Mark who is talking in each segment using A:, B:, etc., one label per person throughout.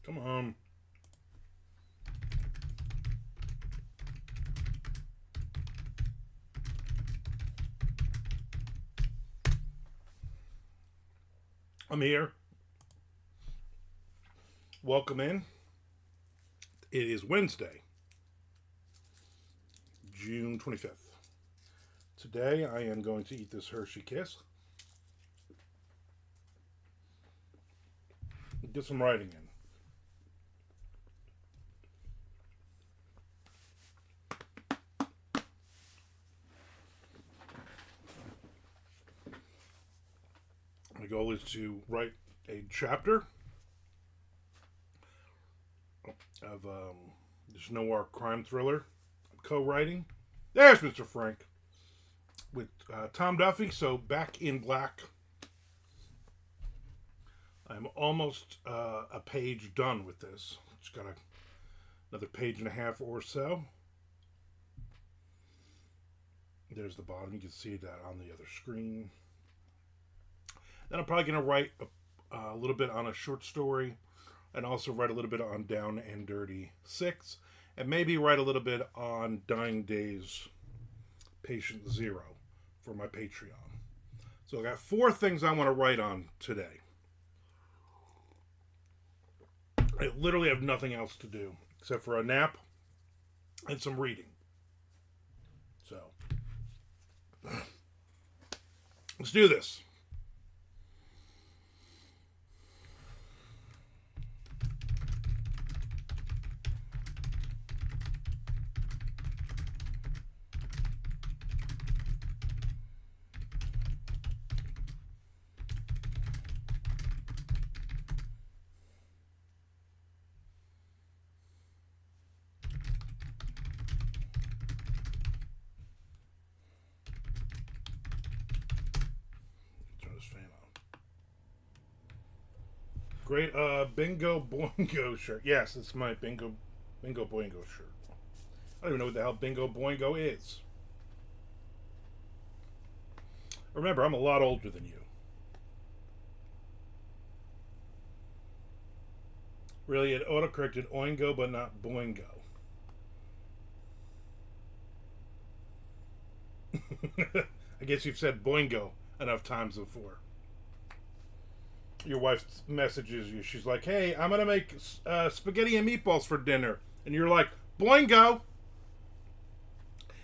A: Come on. I'm here. Welcome in. It is Wednesday, June 25th. Today I am going to eat this Hershey Kiss. Get some writing in. My goal is to write a chapter of this noir crime thriller I'm co-writing. There's Mr. Frank with Tom Duffy. So Back in Black. I'm almost a page done with this. Just got another page and a half or so. There's the bottom. You can see that on the other screen. Then I'm probably going to write a little bit on a short story and also write a little bit on Down and Dirty 6 and maybe write a little bit on Dying Days Patient Zero for my Patreon. So I got 4 things I want to write on today. I literally have nothing else to do except for a nap and some reading. So let's do this. Great Bingo Boingo shirt. Yes, it's my Bingo Boingo shirt. I don't even know what the hell Bingo Boingo is. Remember, I'm a lot older than you. Really, it autocorrected Oingo, but not Boingo. I guess you've said Boingo enough times before. Your wife messages you. She's like, "Hey, I'm gonna make spaghetti and meatballs for dinner," and you're like, "Boingo!"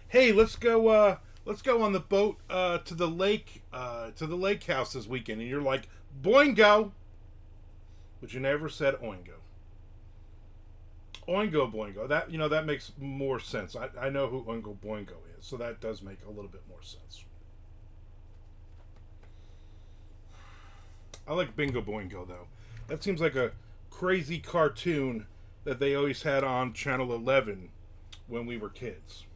A: Hey, let's go. Let's go on the boat to the lake house this weekend, and you're like, "Boingo!" But you never said Oingo. Oingo Boingo. That makes more sense. I know who Oingo Boingo is, so that does make a little bit more sense. I like Bingo Boingo though. That seems like a crazy cartoon that they always had on Channel 11 when we were kids.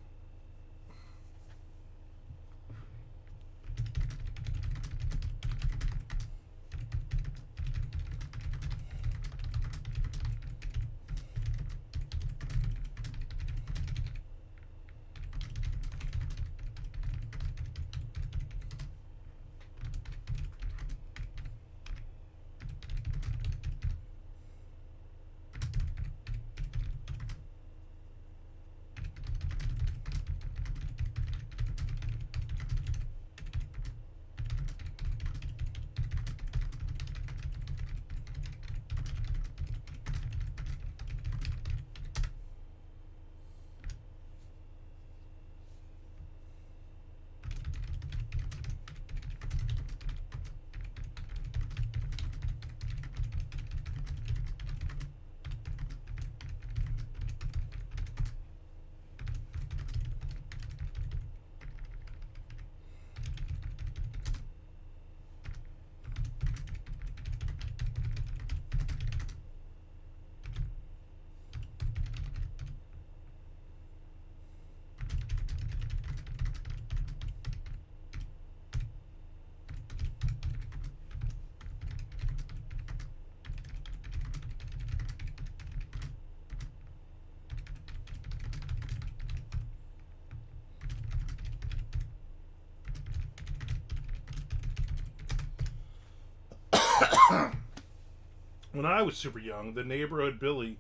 A: When I was super young, the neighborhood bully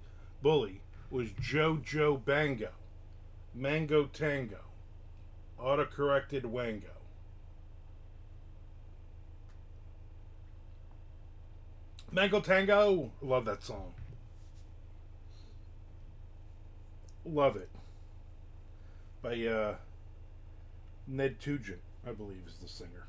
A: was Joe Bango, Mango Tango, autocorrected Wango. Mango Tango, love that song. Love it. By Ned Tugent, I believe, is the singer.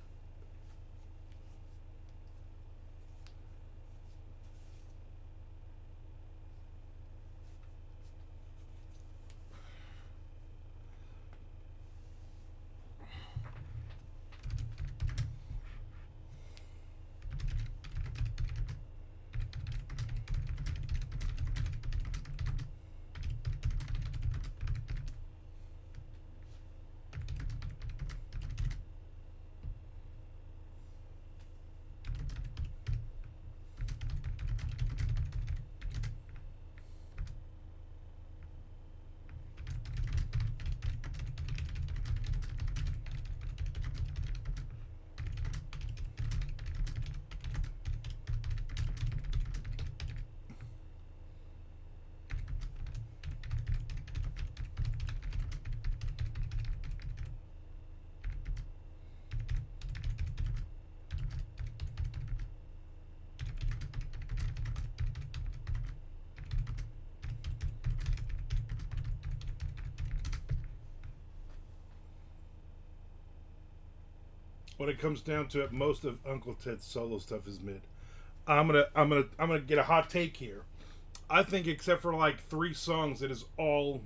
A: When it comes down to it, most of Uncle Ted's solo stuff is mid. I'm gonna get a hot take here. I think except for like 3 songs, it is all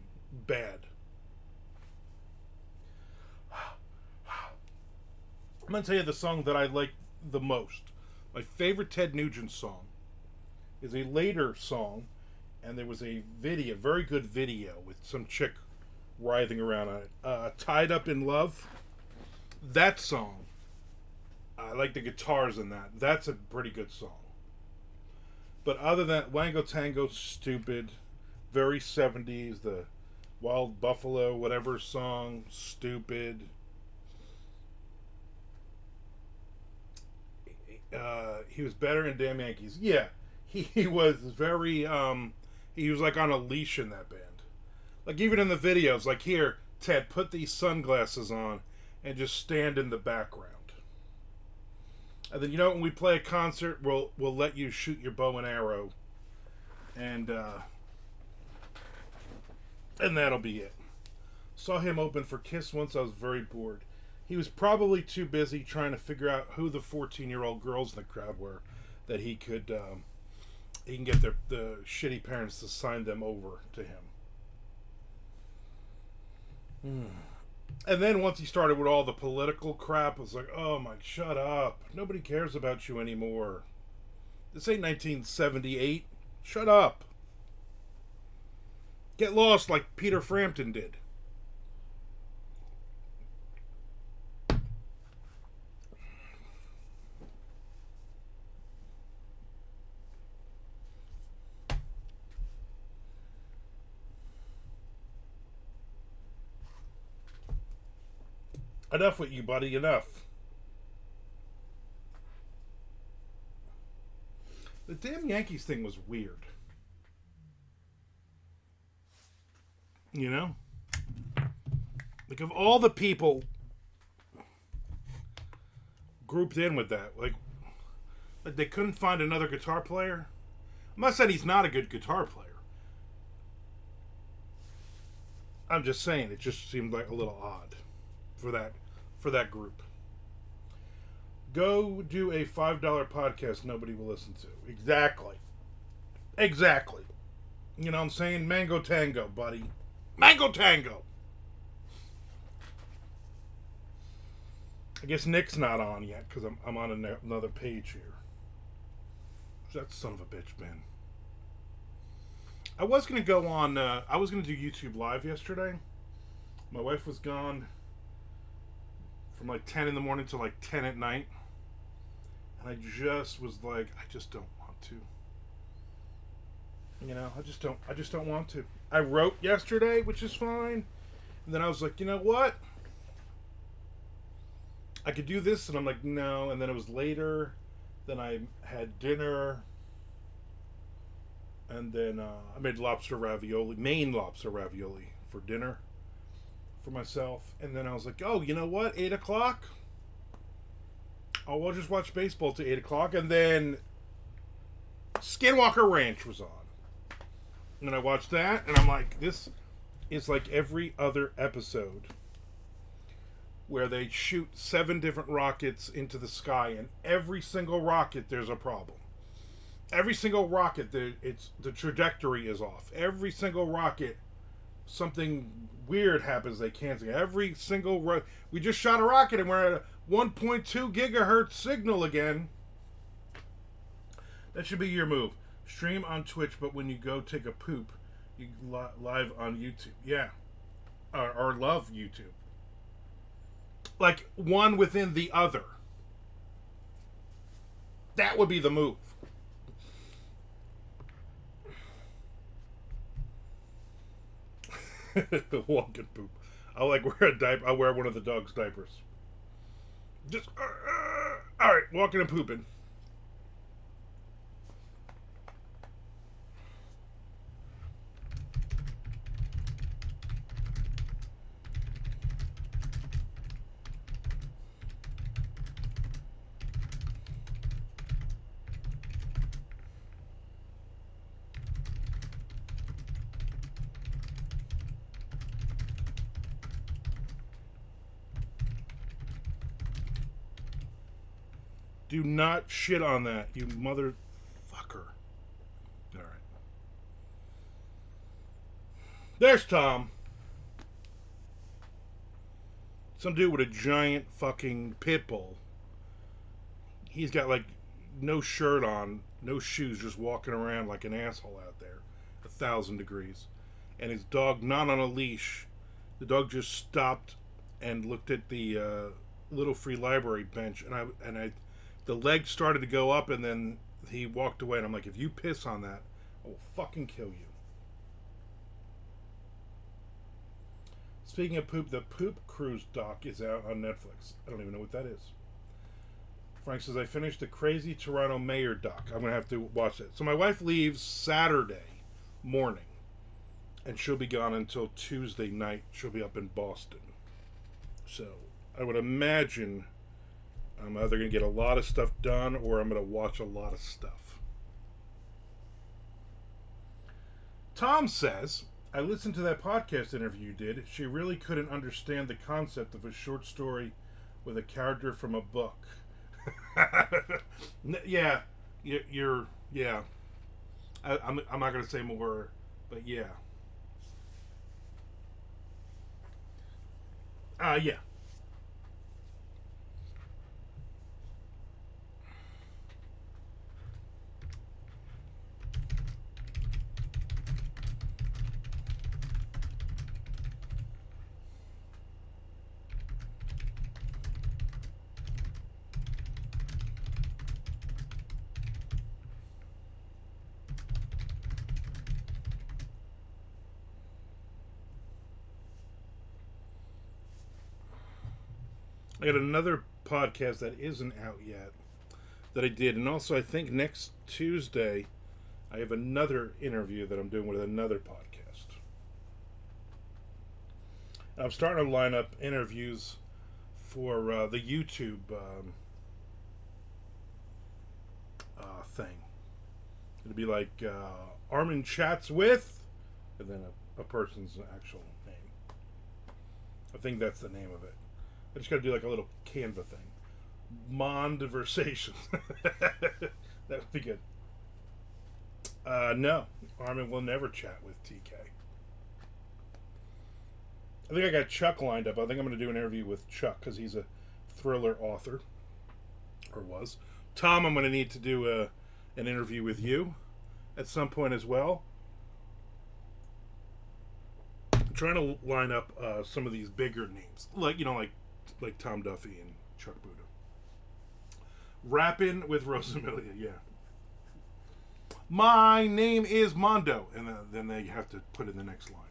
A: bad. I'm gonna tell you the song that I like the most. My favorite Ted Nugent song is a later song, and there was a video, very good video with some chick writhing around on it. "Tied Up in Love." That song, I like the guitars in that. That's a pretty good song. But other than that, Wango Tango, stupid. Very 70s. The Wild Buffalo, whatever song, stupid. He was better in Damn Yankees. Yeah, he was very. He was like on a leash in that band. Like even in the videos, like here, Ted, put these sunglasses on and just stand in the background. And then when we play a concert, we'll let you shoot your bow and arrow, and that'll be it. Saw him open for Kiss once. I was very bored. He was probably too busy trying to figure out who the 14-year-old girls in the crowd were that he can get the shitty parents to sign them over to him. And then once he started with all the political crap, it was like, oh my, shut up. Nobody cares about you anymore. This ain't 1978. Shut up. Get lost like Peter Frampton did. Enough with you, buddy. Enough. The damn Yankees thing was weird. You know? Like, of all the people grouped in with that, like they couldn't find another guitar player. I'm not saying he's not a good guitar player. I'm just saying it just seemed like a little odd for that group. Go do a $5 podcast nobody will listen to. Exactly. You know what I'm saying? Mango Tango, buddy. Mango Tango. I guess Nick's not on yet because I'm on another page here. That son of a bitch, man. I was going to go on, I was going to do YouTube Live yesterday. My wife was gone from like 10 in the morning to like 10 at night. And I just was like, I just don't want to. You know, I just don't want to. I wrote yesterday, which is fine. And then I was like, you know what? I could do this, and I'm like, no. And then it was later. Then I had dinner. And then I made lobster ravioli, Maine lobster ravioli for dinner for myself. And then I was like, oh, you know what? 8 o'clock? Oh, we'll just watch baseball till 8 o'clock. And then Skinwalker Ranch was on. And I watched that, and I'm like, this is like every other episode where they shoot 7 different rockets into the sky, and every single rocket there's a problem. Every single rocket, the trajectory is off. Every single rocket, something weird happens. They can't see. Every single we just shot a rocket, and we're at a 1.2 gigahertz signal again. That should be your move. Stream on Twitch, but when you go take a poop, you live on YouTube. Yeah, or love YouTube. Like one within the other. That would be the move. Walk and poop. I'll like wear a diaper. I'll wear one of the dog's diapers. Just all right, walking and pooping. Do not shit on that, you motherfucker. Alright. There's Tom. Some dude with a giant fucking pit bull. He's got like no shirt on, no shoes, just walking around like an asshole out there. 1,000 degrees. And his dog not on a leash. The dog just stopped and looked at the little free library bench, and I the leg started to go up, and then he walked away, and I'm like, if you piss on that, I will fucking kill you. Speaking of poop, the Poop Cruise doc is out on Netflix. I don't even know what that is. Frank says, I finished the Crazy Toronto Mayor doc. I'm going to have to watch it. So my wife leaves Saturday morning, and she'll be gone until Tuesday night. She'll be up in Boston. So I would imagine I'm either going to get a lot of stuff done, or I'm going to watch a lot of stuff. Tom says, I listened to that podcast interview you did. She really couldn't understand the concept of a short story with a character from a book. Yeah, yeah. I'm not going to say more, but yeah. Yeah. I got another podcast that isn't out yet that I did, and also I think next Tuesday I have another interview that I'm doing with another podcast. I'm starting to line up interviews for the YouTube thing. It'll be like Armand chats with, and then a person's actual name. I think that's the name of it. I just got to do like a little Canva thing. Mondiversations. That would be good. No. Armin will never chat with TK. I think I got Chuck lined up. I think I'm going to do an interview with Chuck because he's a thriller author. Or was. Tom, I'm going to need to do an interview with you at some point as well. I'm trying to line up some of these bigger names. Like Tom Duffy and Chuck Buda. Rapping with Rosamilia, yeah. My name is Mondo, and then they have to put in the next line.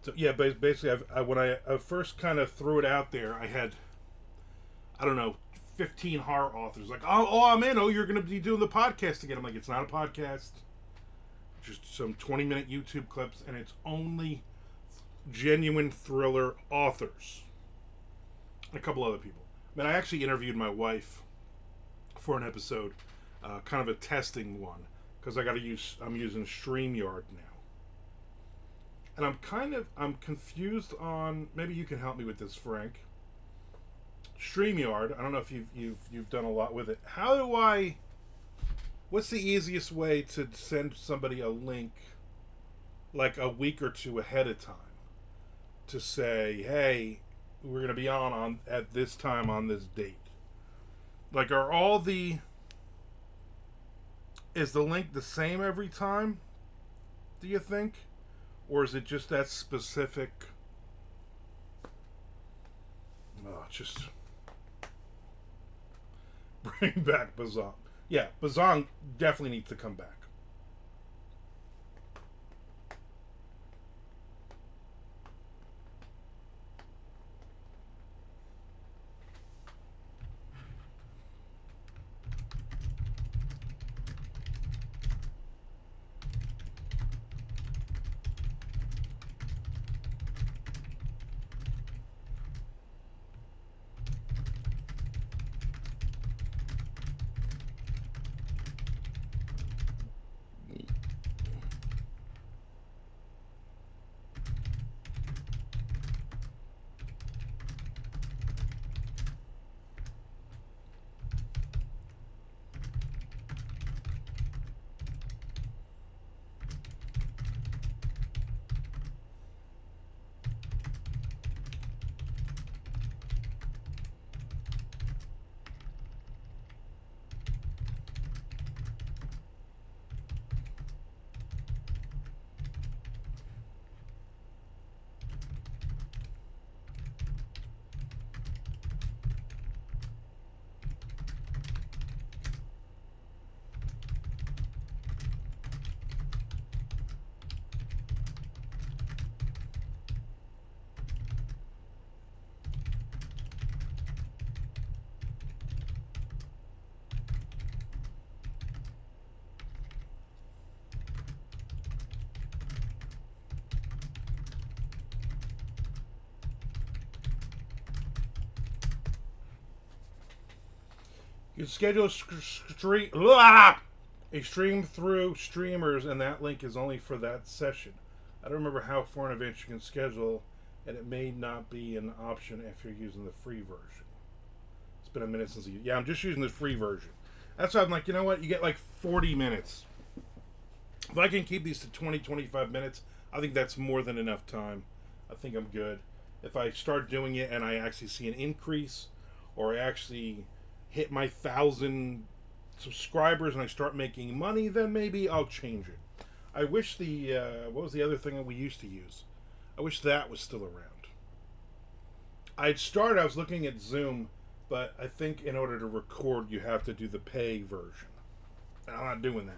A: So yeah, basically, when I first kind of threw it out there, I don't know, 15 horror authors. Like, oh, I'm in. Oh, you're going to be doing the podcast again. I'm like, it's not a podcast. Just some 20-minute YouTube clips, and it's only genuine thriller authors. And a couple other people. I mean, I actually interviewed my wife for an episode, kind of a testing one, because I'm using StreamYard now. And I'm confused on, maybe you can help me with this, Frank. StreamYard, I don't know if you've done a lot with it. What's the easiest way to send somebody a link like a week or two ahead of time to say, hey, we're going to be on at this time on this date? Like, is the link the same every time, do you think? Or is it just that specific? Oh, just bring back Bazong. Yeah, Bazong definitely needs to come back. You schedule a stream through streamers, and that link is only for that session. I don't remember how far in advance you can schedule, and it may not be an option if you're using the free version. It's been a minute since you. Yeah, I'm just using the free version. That's why I'm like, you know what? You get like 40 minutes. If I can keep these to 20, 25 minutes, I think that's more than enough time. I think I'm good. If I start doing it and I actually see an increase, or I actually hit my 1,000 subscribers and I start making money, then maybe I'll change it. I wish what was the other thing that we used to use? I wish that was still around. I was looking at Zoom, but I think in order to record, you have to do the pay version. I'm not doing that.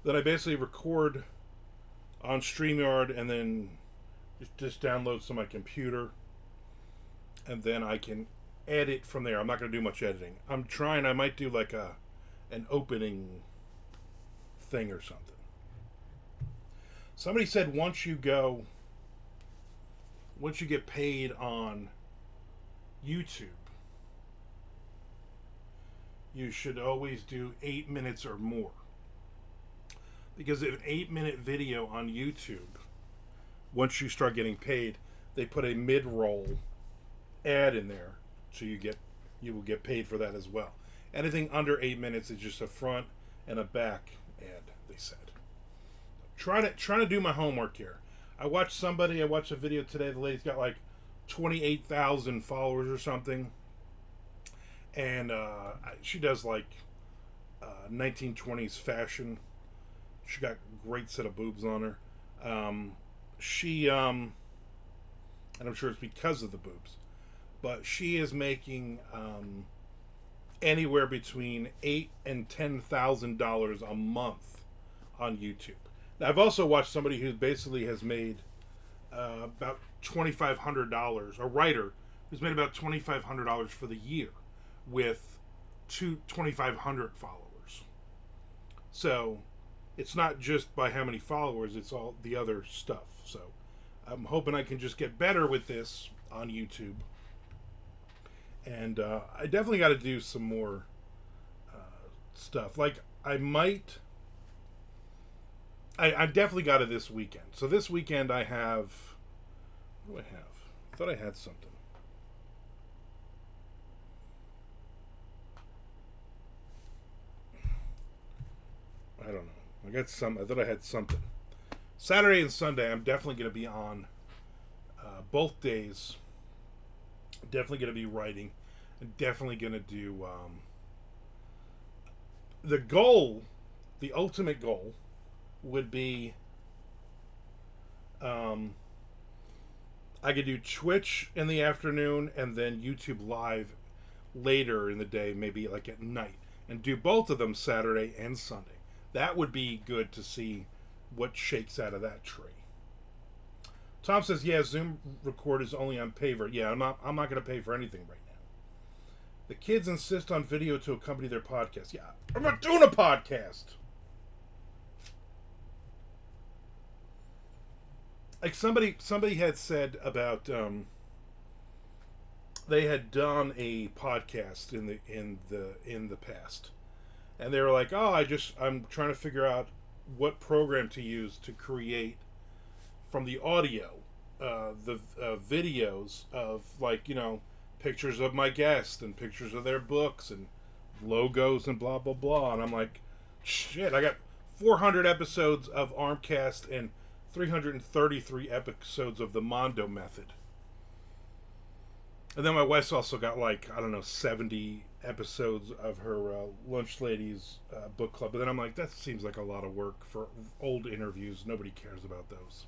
A: Then I basically record on StreamYard and then just download to my computer, and then I can edit from there. I'm not going to do much editing. I might do like an opening thing or something. Somebody said once you get paid on YouTube, you should always do 8 minutes or more. Because an 8-minute video on YouTube, once you start getting paid, they put a mid-roll ad in there, so you will get paid for that as well. Anything under 8 minutes is just a front and a back ad, they said. Trying to do my homework here. I watched a video today. The lady's got like 28,000 followers or something, and she does like 1920s fashion. She got a great set of boobs on her. And I'm sure it's because of the boobs, but she is making anywhere between $8,000 and $10,000 a month on YouTube. I've also watched somebody who basically has made about $2,500. A writer who's made about $2,500 for the year with 2,500 followers. So it's not just by how many followers; it's all the other stuff. So I'm hoping I can just get better with this on YouTube. And I definitely got to do some more stuff. Like I might. I definitely got it this weekend. So this weekend I have. What do I have? I thought I had something. I don't know. I got some. I thought I had something. Saturday and Sunday, I'm definitely going to be on both days. Definitely going to be writing. And definitely going to do. The goal, the ultimate goal, would be. I could do Twitch in the afternoon and then YouTube Live later in the day, maybe like at night, and do both of them Saturday and Sunday. That would be good to see what shakes out of that tree. Tom says, "Yeah, Zoom record is only on pay for." Yeah, I'm not going to pay for anything right now. The kids insist on video to accompany their podcast. Yeah, I'm not doing a podcast. Like somebody had said about they had done a podcast in the past, and they were like, "Oh, I'm trying to figure out what program to use to create from the audio the videos of, like, pictures of my guest and pictures of their books and logos and blah blah blah." And I'm like, shit, I got 400 episodes of Armcast and 333 episodes of the Mondo Method. And then my wife's also got, like, I don't know, 70 episodes of her Lunch Ladies book club. But then I'm like, that seems like a lot of work for old interviews. Nobody cares about those.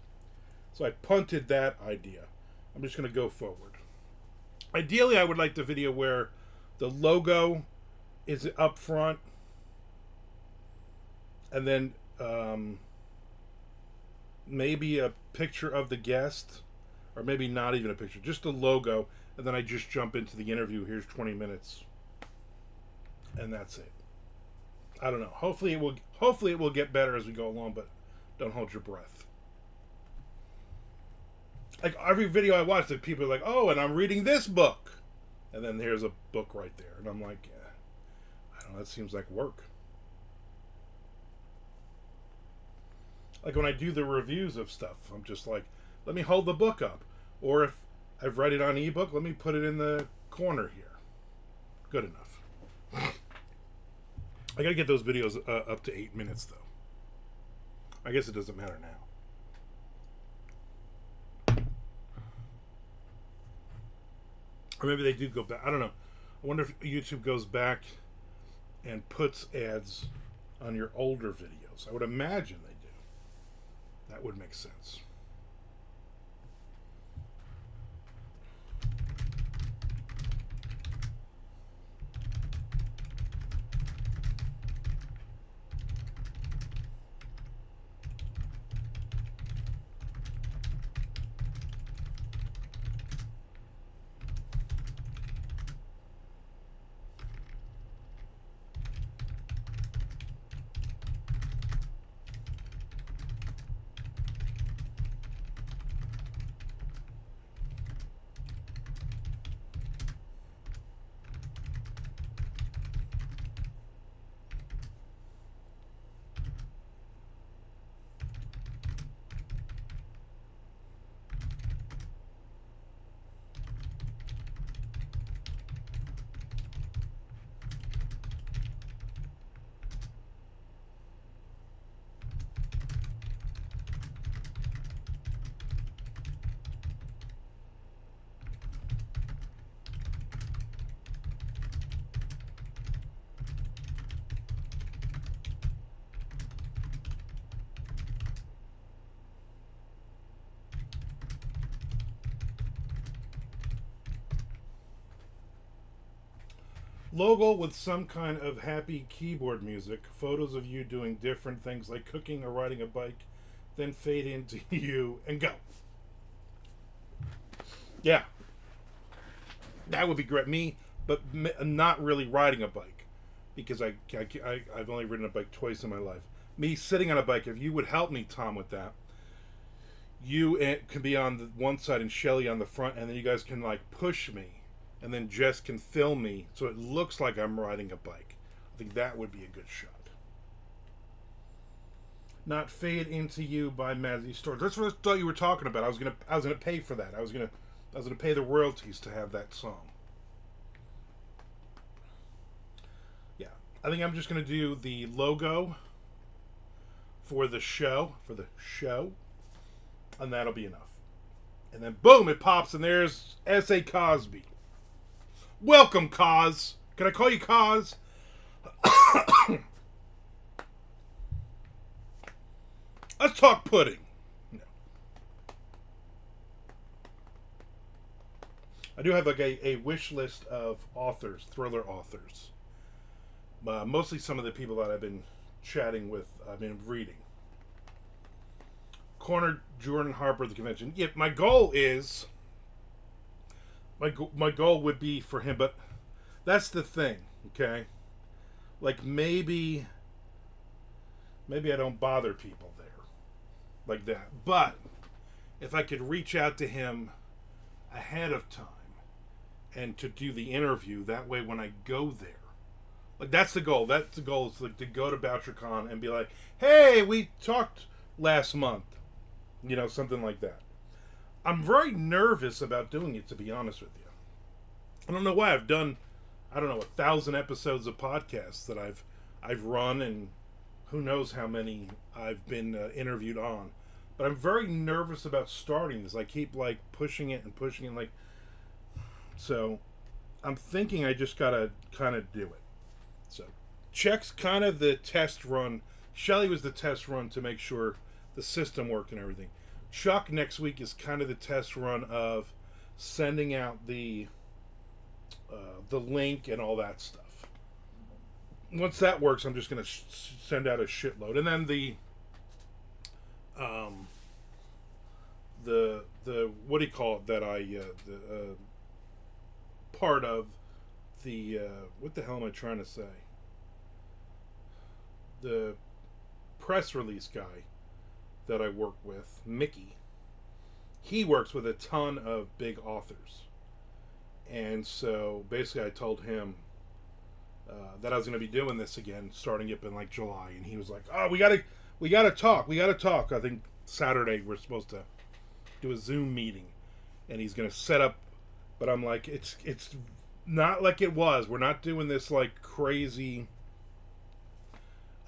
A: So I punted that idea. I'm just going to go forward. Ideally, I would like the video where the logo is up front, and then maybe a picture of the guest, or maybe not even a picture, just a logo, and then I just jump into the interview. Here's 20 minutes, and that's it. I don't know. Hopefully it will get better as we go along, but don't hold your breath. Like every video I watch, that people are like, "Oh, and I'm reading this book," and then there's a book right there, and I'm like, yeah, I don't know. That seems like work. Like when I do the reviews of stuff, I'm just like, let me hold the book up. Or if I've read it on ebook, let me put it in the corner here. Good enough. I gotta get those videos up to 8 minutes, though. I guess it doesn't matter now. Or maybe they do go back. I don't know. I wonder if YouTube goes back and puts ads on your older videos. I would imagine they do. That would make sense. Logo with some kind of happy keyboard music, photos of you doing different things like cooking or riding a bike, then fade into you, and go. Yeah. That would be great. Me, but not really riding a bike. Because I've only ridden a bike twice in my life. Me sitting on a bike, if you would help me, Tom, with that, you can be on the one side and Shelly on the front, and then you guys can like push me, and then Jess can film me so it looks like I'm riding a bike. I think that would be a good shot. Not Fade Into You by Mazzy Stores. That's what I thought you were talking about. I was gonna pay for that. I was gonna pay the royalties to have that song. Yeah, I think I'm just gonna do the logo for the show, and that'll be enough. And then boom, it pops, and there's S.A. Cosby. Welcome, Cos. Can I call you Cos? Let's talk pudding. No. I do have like a wish list of authors, thriller authors. Mostly some of the people that I've been chatting with, I've been reading. Cornered Jordan Harper at the convention. Yeah, my goal is... My goal would be for him, but that's the thing, okay? Like, maybe I don't bother people there like that. But if I could reach out to him ahead of time and to do the interview, that way when I go there, like that's the goal. That's the goal, is like to go to BoucherCon and be like, hey, we talked last month. You know, something like that. I'm very nervous about doing it, to be honest with you. I don't know why. I've done, 1,000 episodes of podcasts that I've run, and who knows how many I've been interviewed on. But I'm very nervous about starting this. I keep like pushing it, like. So, I'm thinking I just gotta kind of do it. So, Check's kind of the test run. Shelly was the test run to make sure the system worked and everything. Chuck next week is kind of the test run of sending out the link and all that stuff. Once that works, I'm just going to send out a shitload, and then the what do you call it that part of the what the hell am I trying to say? The press release guy that I work with, Mickey, he works with a ton of big authors. And so basically I told him that I was going to be doing this again starting up in like July, and he was like, oh, we gotta talk. I think Saturday we're supposed to do a Zoom meeting, and he's going to set up, but I'm like, it's not like it was. We're not doing this like crazy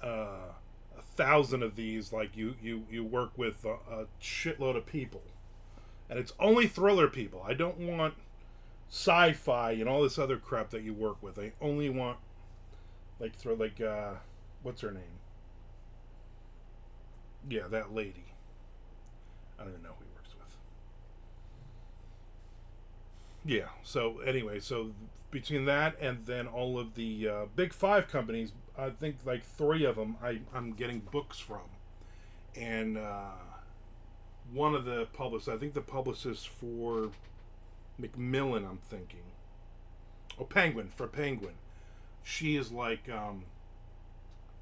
A: 1,000 of these, like you work with a shitload of people, and it's only thriller people. I don't want sci-fi and all this other crap that you work with. I only want like what's her name? Yeah, that lady. I don't even know who he works with. Yeah. So anyway, so between that and then all of the big 5 companies, I think like 3 of them I'm getting books from. And one of the publicists, I think the publicist for Macmillan, I'm thinking. Oh, Penguin. She is like,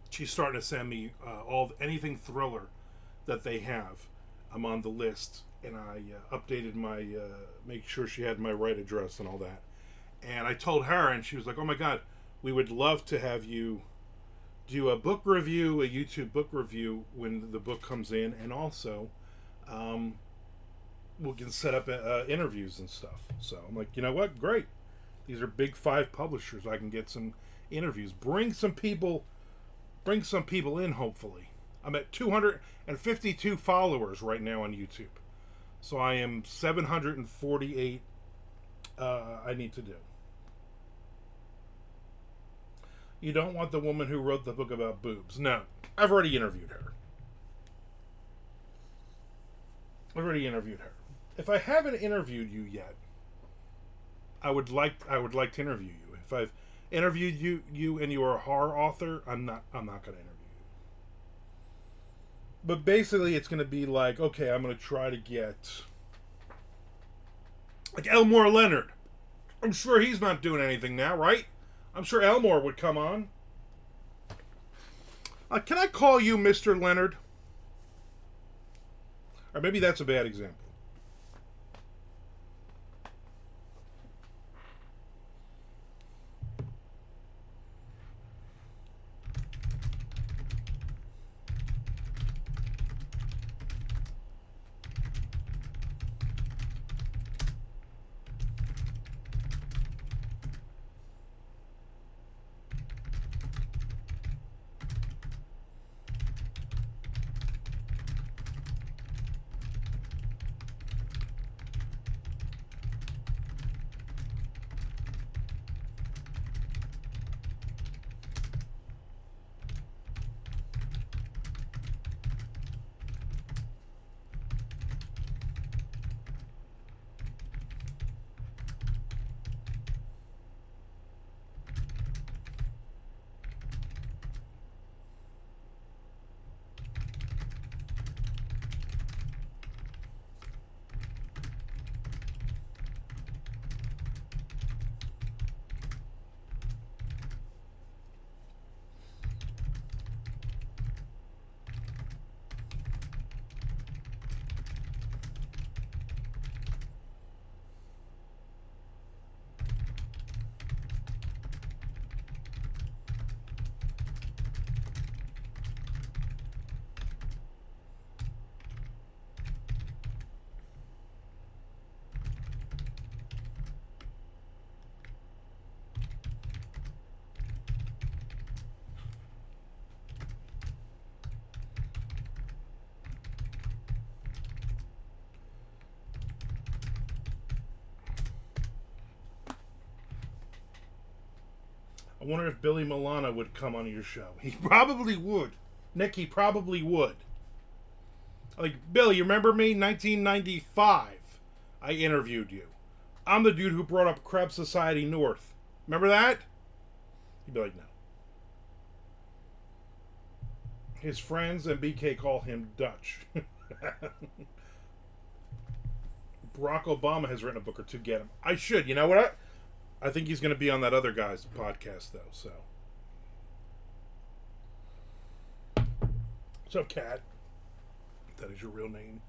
A: she's starting to send me anything thriller that they have. I'm on the list, and I updated my, make sure she had my right address and all that. And I told her, and she was like, oh my God, we would love to have you do a book review, a YouTube book review when the book comes in, and also we can set up interviews and stuff. So I'm like, you know what? Great. These are big 5 publishers. I can get some interviews. Bring some people in, hopefully. I'm at 252 followers right now on YouTube. So I am 748 I need to do. You don't want the woman who wrote the book about boobs. No. I've already interviewed her. If I haven't interviewed you yet, I would like to interview you. If I've interviewed you and you are a horror author, I'm not going to interview But basically, it's going to be like, okay, I'm going to try to get like Elmore Leonard. I'm sure he's not doing anything now, right? I'm sure Elmore would come on. Can I call you Mr. Leonard? Or maybe that's a bad example. I wonder if Billy Milana would come on your show. He probably would. Nick, he probably would. Like, Billy, you remember me? 1995. I interviewed you. I'm the dude who brought up Krebs Society North. Remember that? He'd be like, no. His friends and BK call him Dutch. Barack Obama has written a book or two. Get him. I should. You know what? I think he's going to be on that other guy's podcast, though. So. What's up, Cat? That is your real name.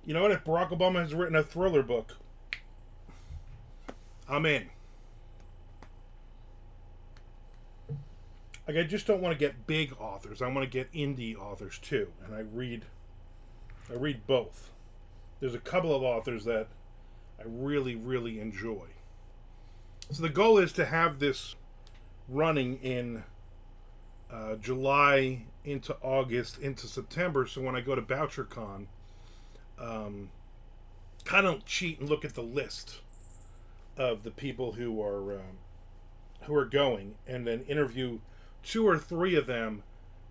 A: You know what? If Barack Obama has written a thriller book, I'm in. Like, I just don't want to get big authors. I want to get indie authors too, and I read both. There's a couple of authors that I really, really enjoy. So the goal is to have this running in July into August into September. So when I go to BoucherCon, kind of cheat and look at the list of the people who are going, and then interview 2 or 3 of them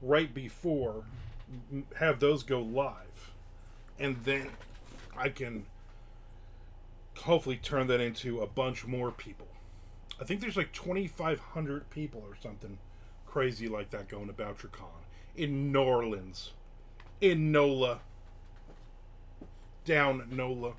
A: right before, have those go live, and then I can hopefully turn that into a bunch more people. I think there's like 2,500 people or something crazy like that going to BoucherCon in New Orleans, in NOLA, down NOLA.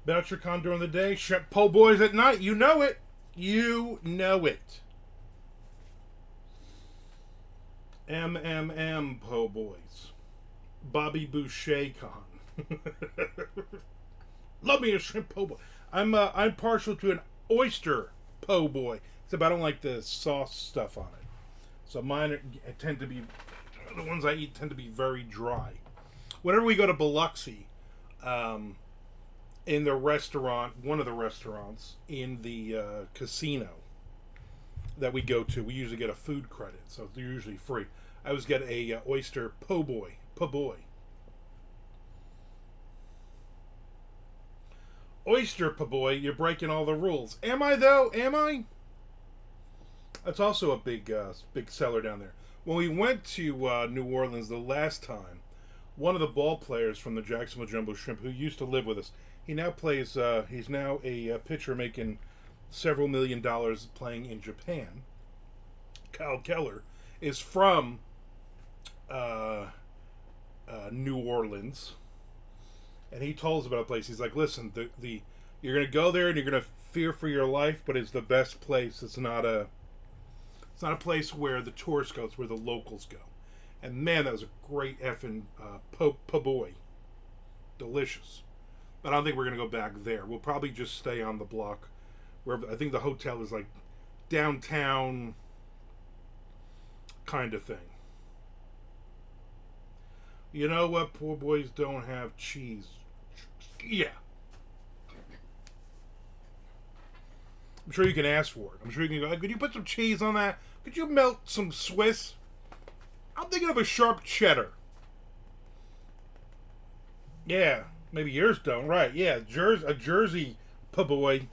A: About your con during the day, shrimp po' boys at night. You know it. You know it. MMM po' boys. Bobby Boucher con. Love me a shrimp po' boy. I'm partial to an oyster po' boy. Except I don't like the sauce stuff on it. So mine tend to be, the ones I eat tend to be very dry. Whenever we go to Biloxi, in the restaurant, one of the restaurants in the casino that we go to, we usually get a food credit, so they're usually free. I always get a oyster po' boy. Po' boy. Oyster po' boy, you're breaking all the rules. Am I though? Am I? That's also a big seller down there. When we went to New Orleans the last time, one of the ball players from the Jacksonville Jumbo Shrimp, who used to live with us, he now plays. He's now a pitcher making several $1 million playing in Japan. Kyle Keller is from New Orleans, and he told us about a place. He's like, "Listen, the you're gonna go there and you're gonna fear for your life, but it's the best place. It's not a place where the tourists go. It's where the locals go." And man, that was a great effing po' boy. Delicious. But I don't think we're going to go back there. We'll probably just stay on the block. Wherever, I think the hotel is like downtown kind of thing. You know what? Po' boys don't have cheese. Yeah. I'm sure you can ask for it. I'm sure you can go, could you put some cheese on that? Could you melt some Swiss? I'm thinking of a sharp cheddar. Yeah, maybe yours don't. Right, yeah. A Jersey po' boy.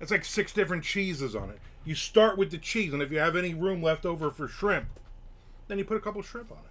A: It's like 6 different cheeses on it. You start with the cheese, and if you have any room left over for shrimp, then you put a couple shrimp on it.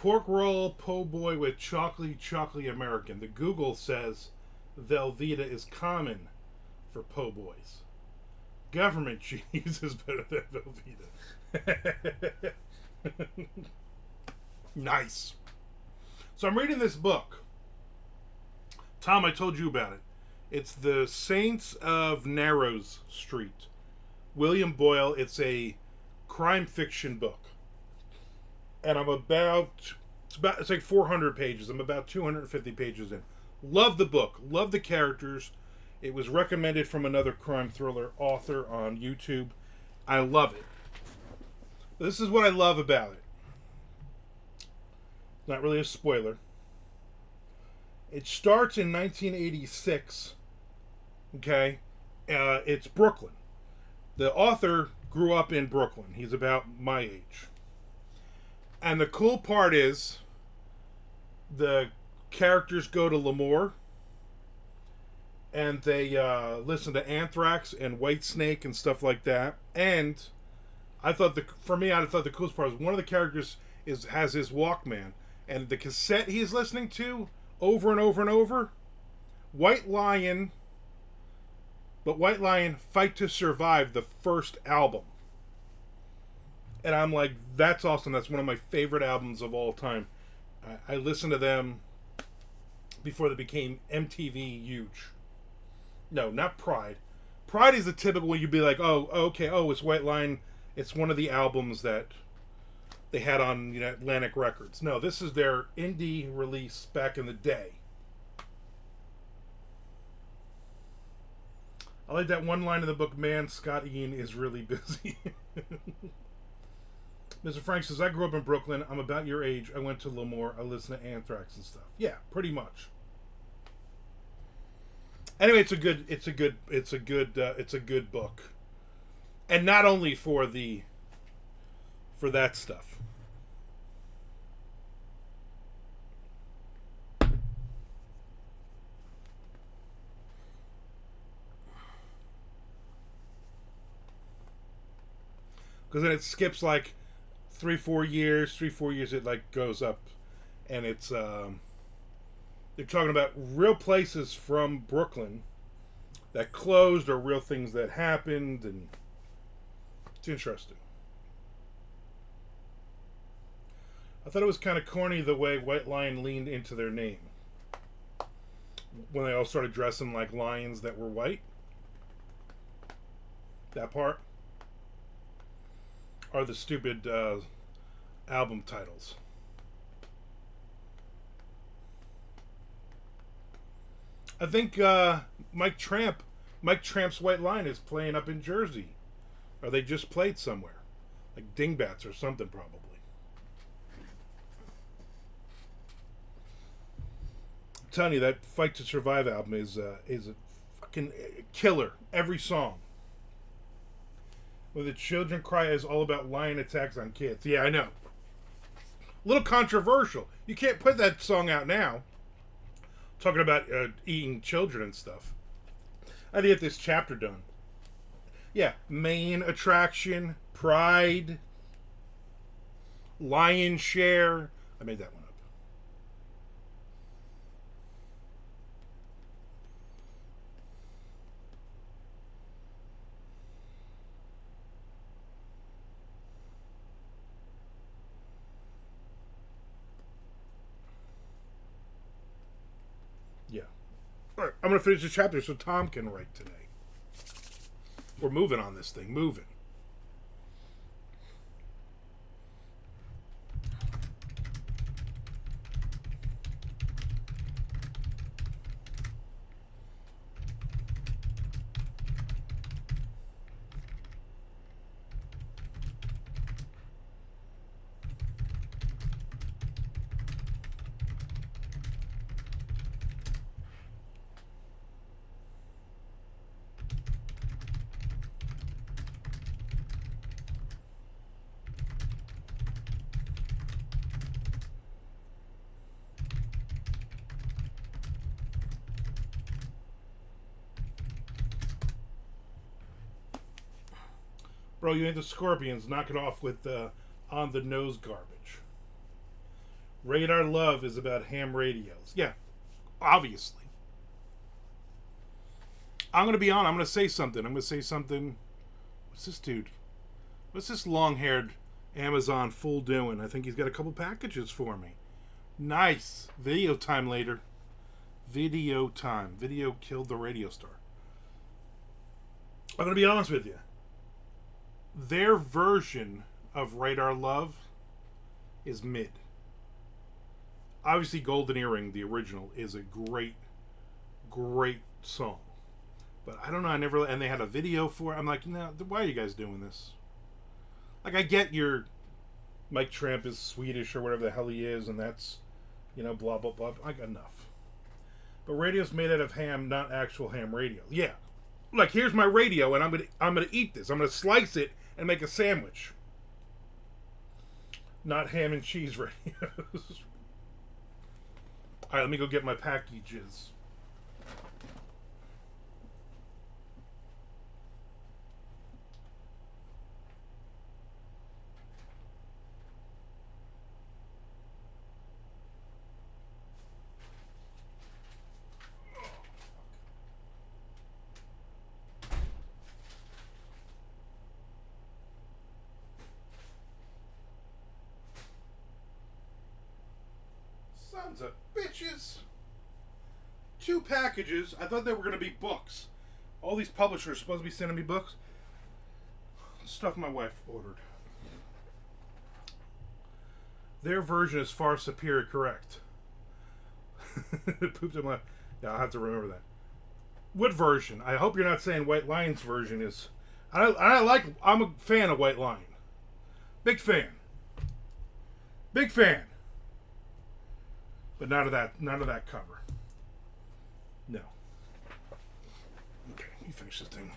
A: Pork roll po' boy with chocolate American. The Google says Velveeta is common for po' boys. Government cheese is better than Velveeta. Nice. So I'm reading this book. Tom, I told you about it. It's The Saints of Narrows Street. William Boyle. It's a crime fiction book. And it's like 400 pages. I'm about 250 pages in. Love the book. Love the characters. It was recommended from another crime thriller author on YouTube. I love it. This is what I love about it. Not really a spoiler. It starts in 1986. Okay? It's Brooklyn. The author grew up in Brooklyn. He's about my age. And the cool part is the characters go to Lemoore and they listen to Anthrax and Whitesnake and stuff like that. And I thought the coolest part was one of the characters has his Walkman, and the cassette he's listening to over and over and over, White Lion Fight to Survive, the first album. And I'm like, that's awesome. That's one of my favorite albums of all time. I listened to them before they became MTV huge. No, not Pride. Pride is the typical one you'd be like, oh, okay, it's White Line. It's one of the albums that they had on Atlantic Records. No, this is their indie release back in the day. I like that one line in the book, man, Scott Ian is really busy. Mr. Frank says, I grew up in Brooklyn. I'm about your age. I went to Lemoore. I listened to Anthrax and stuff. Yeah, pretty much. Anyway, it's a good book. And not only for that stuff. Because then it skips like 3-4 years. 3-4 years it like goes up, and it's they're talking about real places from Brooklyn that closed or real things that happened, and it's interesting. I thought it was kind of corny the way White Lion leaned into their name when they all started dressing like lions that were white. That part. Are the stupid album titles. I think Mike Tramp's White Line is playing up in Jersey. Or they just played somewhere. Like Dingbats or something, probably. I'm telling you, that Fight to Survive album is a fucking killer. Every song. Where the children cry is all about lion attacks on kids. Yeah, I know. A little controversial. You can't put that song out now. Talking about eating children and stuff. I had to get this chapter done. Yeah, main attraction, pride, lion's share. I made that one up. Yeah. All right, I'm going to finish the chapter so Tom can write today. We're moving on this thing. Moving. Bro, you ain't the Scorpions. Knock it off with on the nose garbage. Radar Love is about ham radios. Yeah, obviously. I'm going to be on. I'm going to say something. What's this dude? What's this long-haired Amazon fool doing? I think he's got a couple packages for me. Nice. Video time later. Video time. Video killed the radio star. I'm going to be honest with you. Their version of Radar Love is mid. Obviously, Golden Earring, the original, is a great, great song. But I don't know, and they had a video for it. I'm like, no, why are you guys doing this? Like, I get your Mike Tramp is Swedish or whatever the hell he is, and that's, blah, blah, blah. I got enough. But radio's made out of ham, not actual ham radio. Yeah. Like, here's my radio, and I'm gonna eat this. I'm gonna slice it and make a sandwich. Not ham and cheese radios. Alright, let me go get my packages. Sons of bitches. 2 packages. I thought they were going to be books. All these publishers are supposed to be sending me books. Stuff my wife ordered. Their version is far superior, correct. Pooped in my... Yeah, I'll have to remember that. What version? I hope you're not saying White Lion's version is. I'm a fan of White Lion. Big fan. Big fan. But not of that cover. No. Okay, you finish this thing.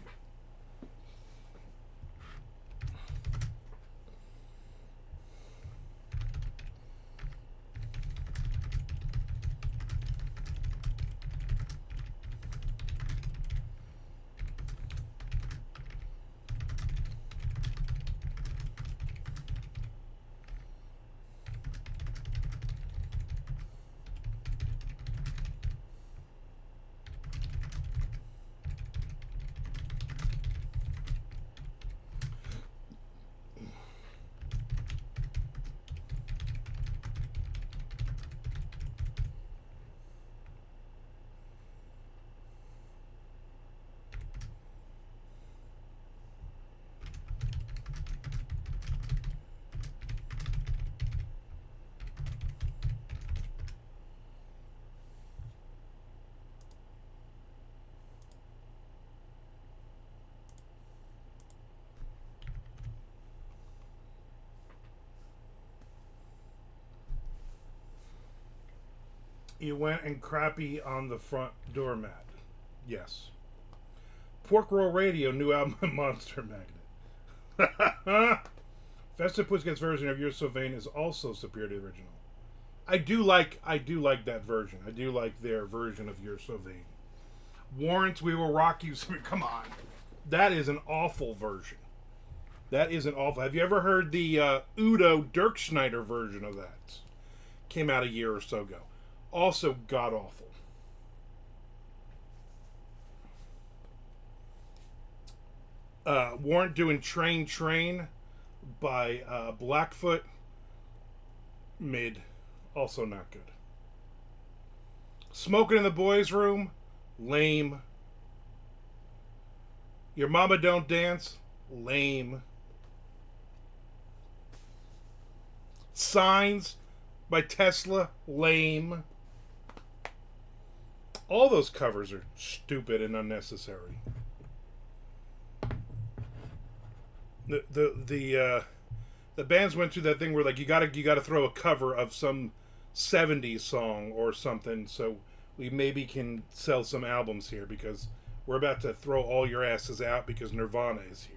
A: You went and crappy on the front doormat. Yes. Pork Roll Radio, new album Monster Magnet. Festive Pussycat's version of You're So Vain is also superior to the original. I do like that version. I do like their version of You're So Vain. Warrants We Will Rock You. Come on. That is an awful version. That is an awful. Have you ever heard the Udo Dirkschneider version of that? Came out a year or so ago. Also god awful. Warrant doing Train by Blackfoot. Mid. Also not good. Smoking in the Boys' Room. Lame. Your Mama Don't Dance. Lame. Signs by Tesla. Lame. All those covers are stupid and unnecessary. The bands went through that thing where like you gotta throw a cover of some 70s song or something so we maybe can sell some albums here because we're about to throw all your asses out because Nirvana is here.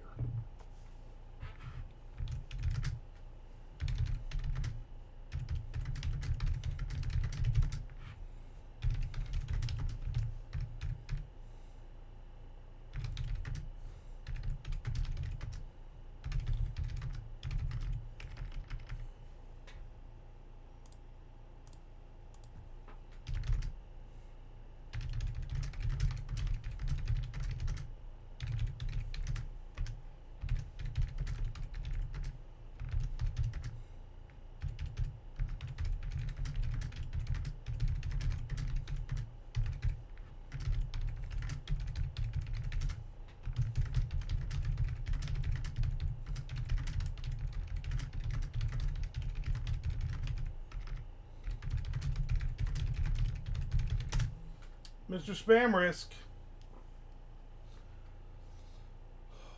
A: Mr. Spam Risk.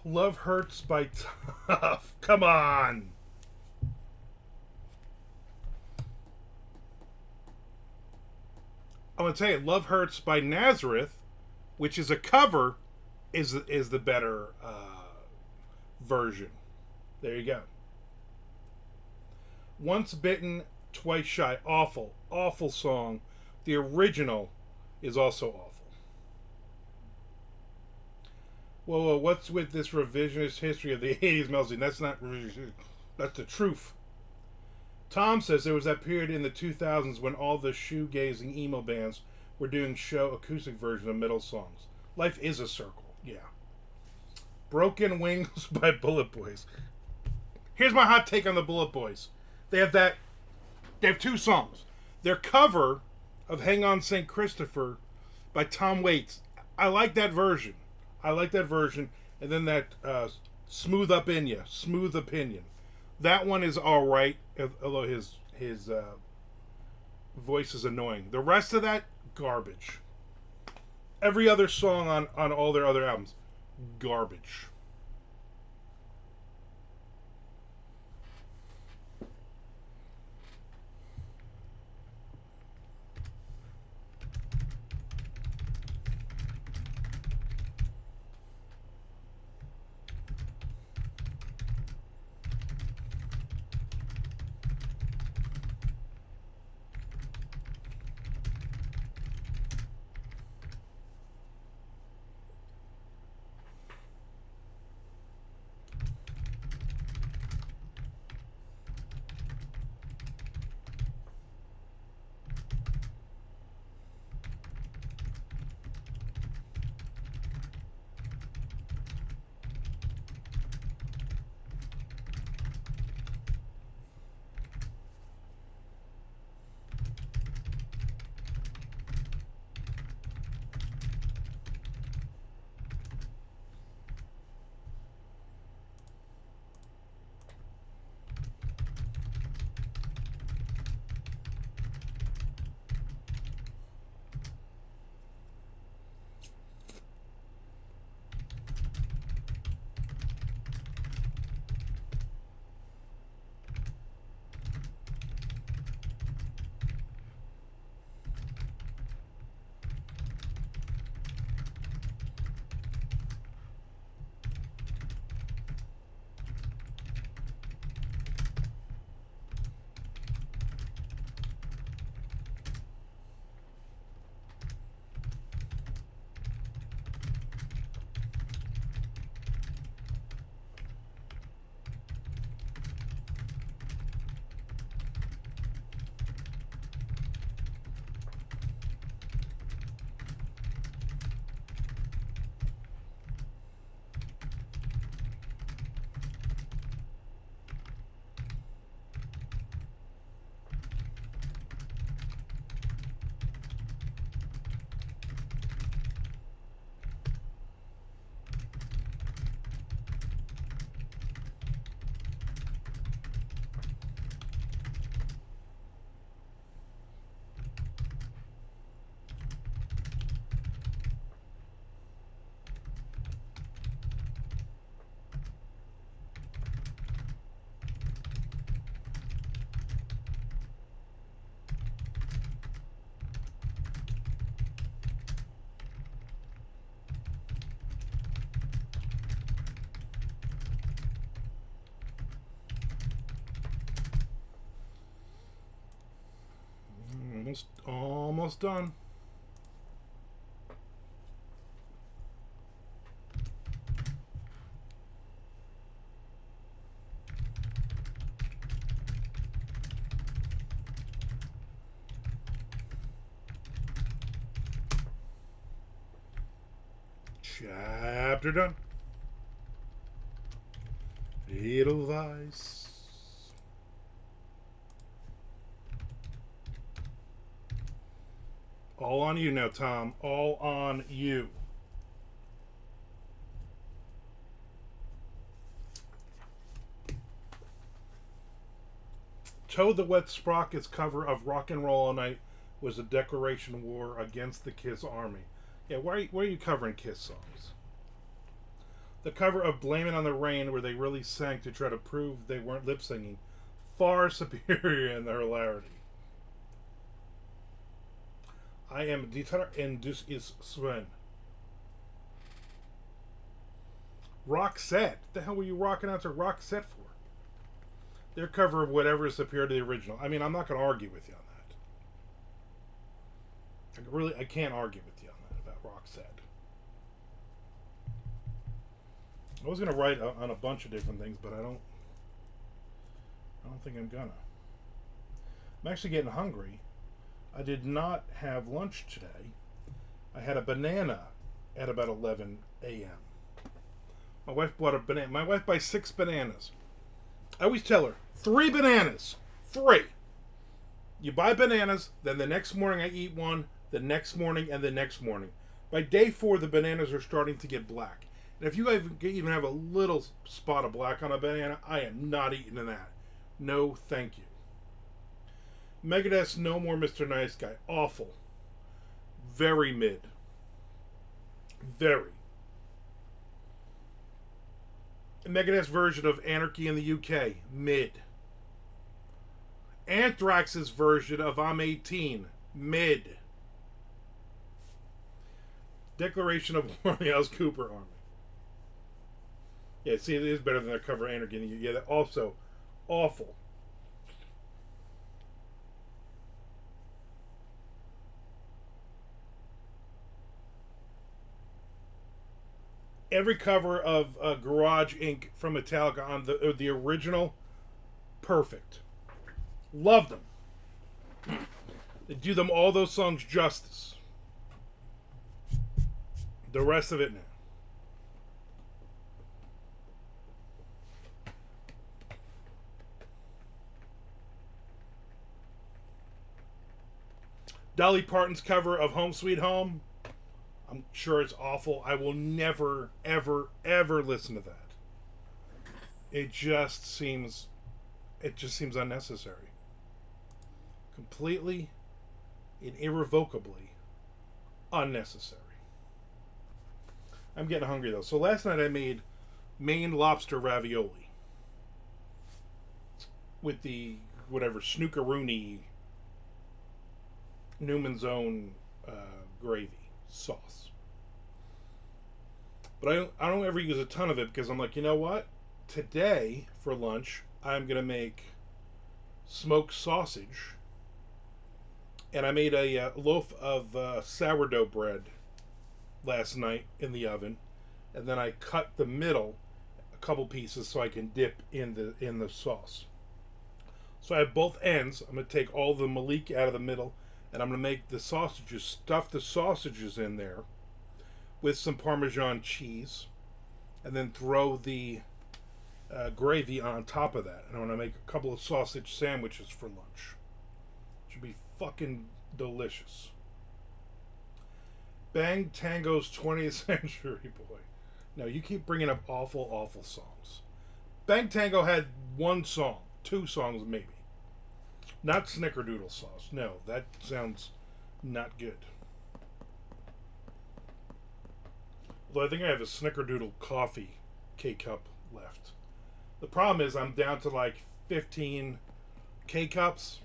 A: Love Hurts by Tough. Come on. I'm going to tell you, Love Hurts by Nazareth, which is a cover, is the better version. There you go. Once Bitten, Twice Shy. Awful, awful song. The original is also awful. Whoa, what's with this revisionist history of the 80s melody? That's not revisionist. That's the truth. Tom says there was that period in the 2000s when all the shoegazing emo bands were doing show acoustic versions of middle songs. Life is a circle, yeah. Broken Wings by Bullet Boys. Here's my hot take on the Bullet Boys. They have two songs. Their cover of Hang On St. Christopher by Tom Waits. I like that version. And then that Smooth Opinion. That one is alright, although his voice is annoying. The rest of that, garbage. Every other song on all their other albums, garbage. Almost done. Chapter done. Edelweiss. All on you now, Tom. All on you. Toad the Wet Sprocket's cover of Rock and Roll All Night was a declaration of war against the Kiss Army. Yeah, why are you covering Kiss songs? The cover of Blame It on the Rain, where they really sang to try to prove they weren't lip singing, far superior in their hilarity. I am Dieter and this is Sven. Roxette. What the hell were you rocking out to Roxette for? Their cover of whatever is superior to the original. I mean, I'm not going to argue with you on that. I can't argue with you on that about Roxette. I was going to write on a bunch of different things, but I don't think I'm gonna. I'm actually getting hungry. I did not have lunch today. I had a banana at about 11 a.m. My wife bought a banana. My wife buys 6 bananas. I always tell her, 3 bananas. 3. You buy bananas, then the next morning I eat one, the next morning, and the next morning. By day 4, the bananas are starting to get black. And if you even have a little spot of black on a banana, I am not eating that. No, thank you. Megadeth's No More Mr. Nice Guy. Awful. Very mid. Very. Megadeth's version of Anarchy in the UK, mid. Anthrax's version of I'm 18, mid. Declaration of War on the Alice Cooper Army. Yeah, see, it is better than their cover Anarchy in the UK. Yeah, that also awful. Every cover of Garage Inc. from Metallica on the original, perfect. Love them. They do them all those songs justice. The rest of it now. Dolly Parton's cover of Home Sweet Home, I'm sure it's awful. I will never, ever, ever listen to that. It just seems unnecessary. Completely and irrevocably unnecessary. I'm getting hungry though. So last night I made Maine lobster ravioli with the whatever snookeroonie Newman's Own gravy sauce. But I don't ever use a ton of it because I'm like, you know what? Today for lunch I'm gonna make smoked sausage, and I made a loaf of sourdough bread last night in the oven, and then I cut the middle a couple pieces so I can dip in the sauce. So I have both ends. I'm gonna take all the Malik out of the middle, and I'm gonna make the sausages, stuff the sausages in there with some Parmesan cheese, and then throw the gravy on top of that. And I'm gonna make a couple of sausage sandwiches for lunch. Should be fucking delicious. Bang Tango's 20th Century Boy. No, you keep bringing up awful, awful songs. Bang Tango had one song, two songs maybe. Not Snickerdoodle Sauce. No, that sounds not good. Although I think I have a Snickerdoodle coffee K-cup left. The problem is I'm down to like 15 K-cups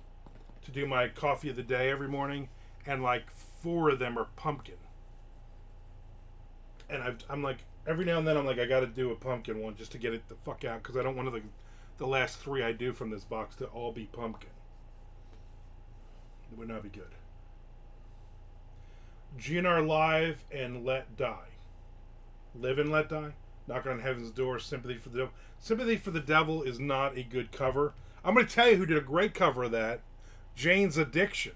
A: to do my coffee of the day every morning, and like 4 of them are pumpkin. And I'm like, every now and then I'm like, I got to do a pumpkin one just to get it the fuck out, because I don't want the last 3 I do from this box to all be pumpkin. It would not be good. GNR Live and Let Die. Live and Let Die. Knocking on Heaven's Door. Sympathy for the Devil. Sympathy for the Devil is not a good cover. I'm going to tell you who did a great cover of that. Jane's Addiction.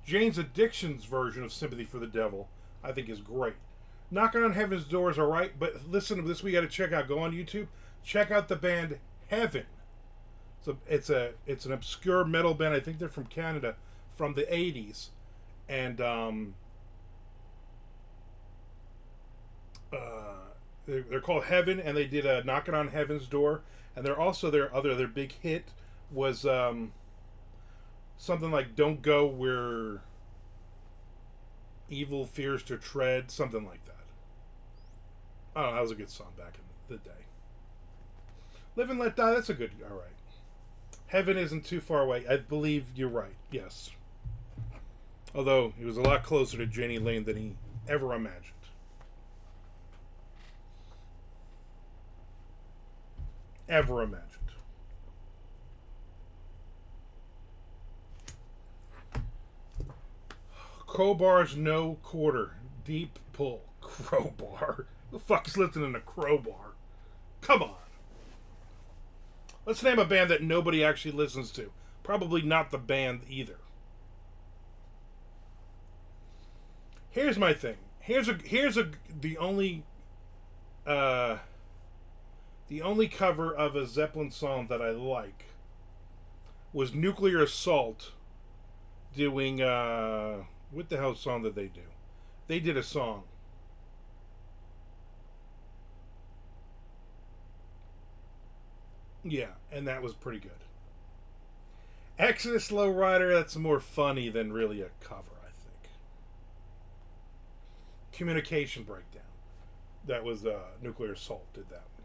A: Jane's Addiction's version of Sympathy for the Devil, I think, is great. Knocking on Heaven's Door is alright, but listen to this, we got to check out. Go on YouTube. Check out the band Heaven. So it's an obscure metal band. I think they're from Canada, from the 80s. And they're called Heaven, and they did a Knocking on Heaven's Door. And they're also their big hit was something like Don't Go Where Evil Fears to Tread, something like that. I don't know, that was a good song back in the day. Live and Let Die, that's a good, alright. Heaven isn't too far away. I believe you're right, yes. Although, he was a lot closer to Jenny Lane than he ever imagined. Ever imagined. Crowbar's No Quarter. Deep Pull. Crowbar. Who the fuck is listening to Crowbar? Come on. Let's name a band that nobody actually listens to. Probably not the band either. Here's my thing. The only cover of a Zeppelin song that I like was Nuclear Assault doing what the hell song did they do? They did a song. Yeah, and that was pretty good. Exodus Lowrider, that's more funny than really a cover, I think. Communication Breakdown. That was Nuclear Assault did that one.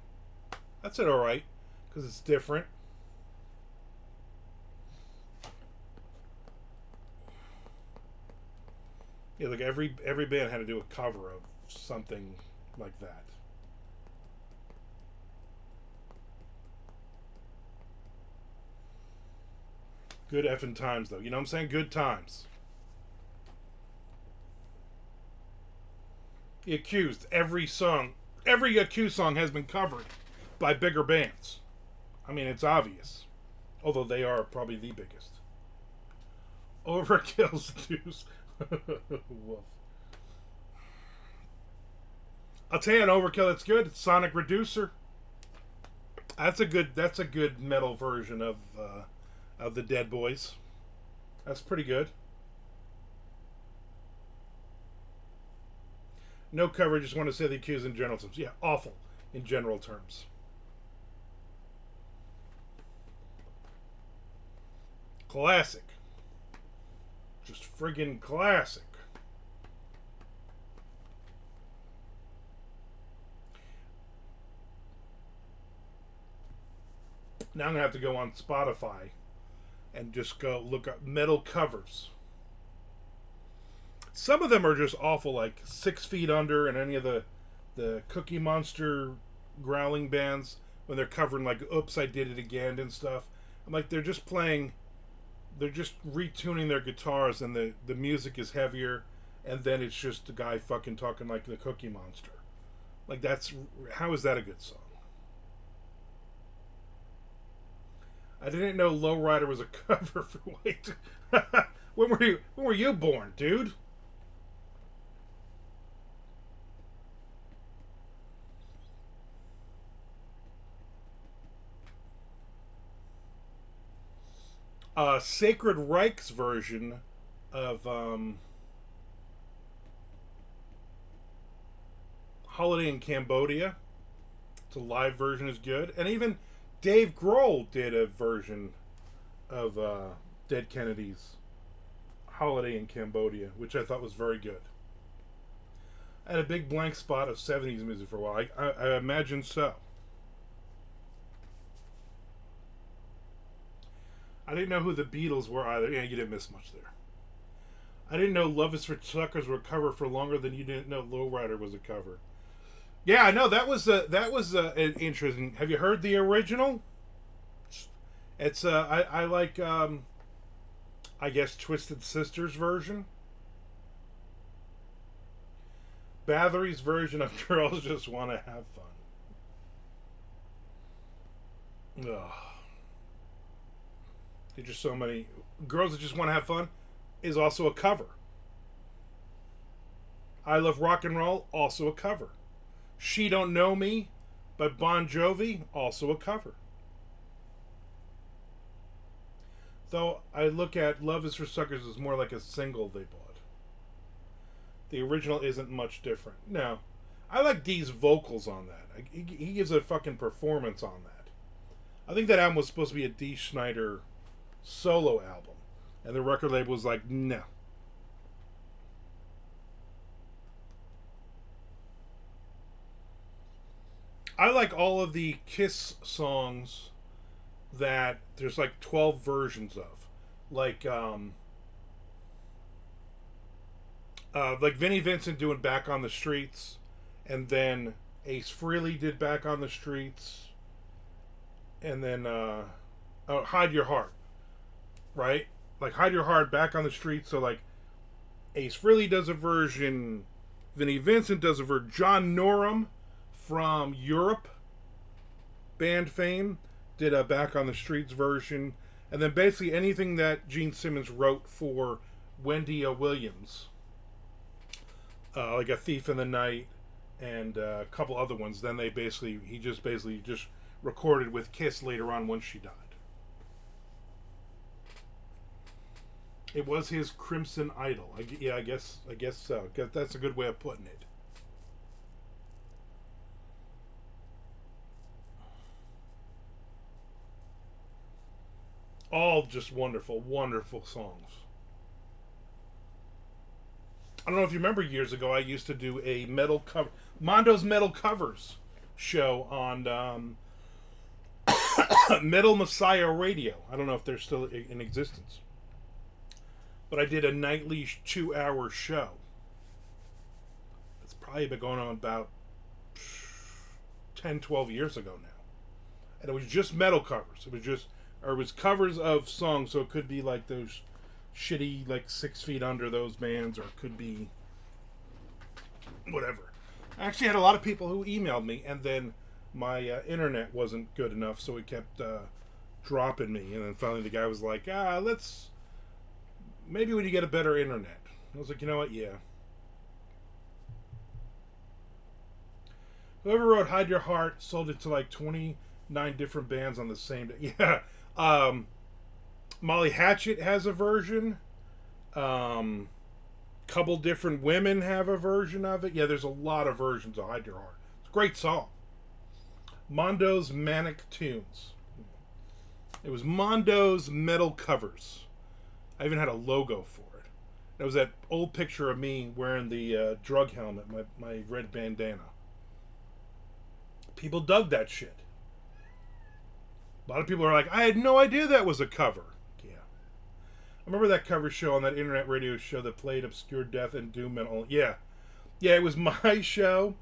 A: That's it, all right, because it's different. Yeah, like every band had to do a cover of something like that. Good effing times, though. You know what I'm saying? Good times. The Accused. Every Accused song has been covered by bigger bands. I mean, it's obvious. Although they are probably the biggest. Overkill's Deuce. Woof. I'll tell you an Overkill that's good. Sonic Reducer. That's a good metal version of the Dead Boys. That's pretty good. No cover, just want to say the Accused in general terms. Yeah, awful in general terms. Classic. Just friggin' classic. Now I'm going to have to go on Spotify and just go look up metal covers. Some of them are just awful, like 6 Feet Under and any of the Cookie Monster growling bands when they're covering like Oops, I Did It Again and stuff. I'm like, they're just retuning their guitars and the music is heavier and then it's just the guy fucking talking like the Cookie Monster. Like, how is that a good song? I didn't know Lowrider was a cover for White. When were you born, dude? Sacred Reich's version of Holiday in Cambodia. It's a live version, is good. And even Dave Grohl did a version of Dead Kennedy's Holiday in Cambodia, which I thought was very good. I had a big blank spot of 70s music for a while. I imagine so. I didn't know who the Beatles were either. Yeah, you didn't miss much there. I didn't know Love Is for Suckers were a cover for longer than you didn't know Lowrider was a cover. Yeah, I know that was interesting. Have you heard the original? It's I like I guess Twisted Sister's version. Bathory's version of Girls Just Want to Have Fun. Ugh. There's just so many. Girls That Just Want to Have Fun is also a cover. I Love Rock and Roll, also a cover. She Don't Know Me by Bon Jovi, also a cover. Though I look at Love Is for Suckers as more like a single they bought. The original isn't much different. No. I like Dee's vocals on that. He gives a fucking performance on that. I think that album was supposed to be a Dee Snider solo album. And the record label was like, no. I like all of the Kiss songs that there's like 12 versions of. Like Vinnie Vincent doing Back on the Streets, and then Ace Frehley did Back on the Streets, and then Hide Your Heart, right? Like Hide Your Heart, Back on the Streets. So like Ace Frehley does a version, Vinnie Vincent does a version, John Norum from Europe band fame did a Back on the Streets version, and then basically anything that Gene Simmons wrote for Wendy Williams, like A Thief in the Night and a couple other ones. Then he just recorded with Kiss later on once she died. It was his Crimson Idol. I guess so. That's a good way of putting it. All just wonderful, wonderful songs. I don't know if you remember years ago, I used to do a metal cover, Mondo's Metal Covers show on Metal Messiah Radio. I don't know if they're still in existence. But I did a nightly 2-hour show. It's probably been going on about 10, 12 years ago now. And it was just metal covers. It was covers of songs, so it could be like those shitty, like 6 Feet Under, those bands, or it could be whatever. I actually had a lot of people who emailed me, and then my internet wasn't good enough, so it kept dropping me. And then finally the guy was like, maybe when you get a better internet. I was like, you know what? Yeah. Whoever wrote Hide Your Heart sold it to like 29 different bands on the same day. Yeah. Molly Hatchet has a version. Couple different women have a version of it. Yeah, there's a lot of versions of Hide Your Heart. It's a great song. Mondo's Manic Tunes. It was Mondo's Metal Covers. I even had a logo for it. It was that old picture of me wearing the drug helmet, my red bandana. People dug that shit. A lot of people are like, I had no idea that was a cover. Yeah. I remember that cover show on that internet radio show that played obscure death and doom metal. Yeah. Yeah, it was my show.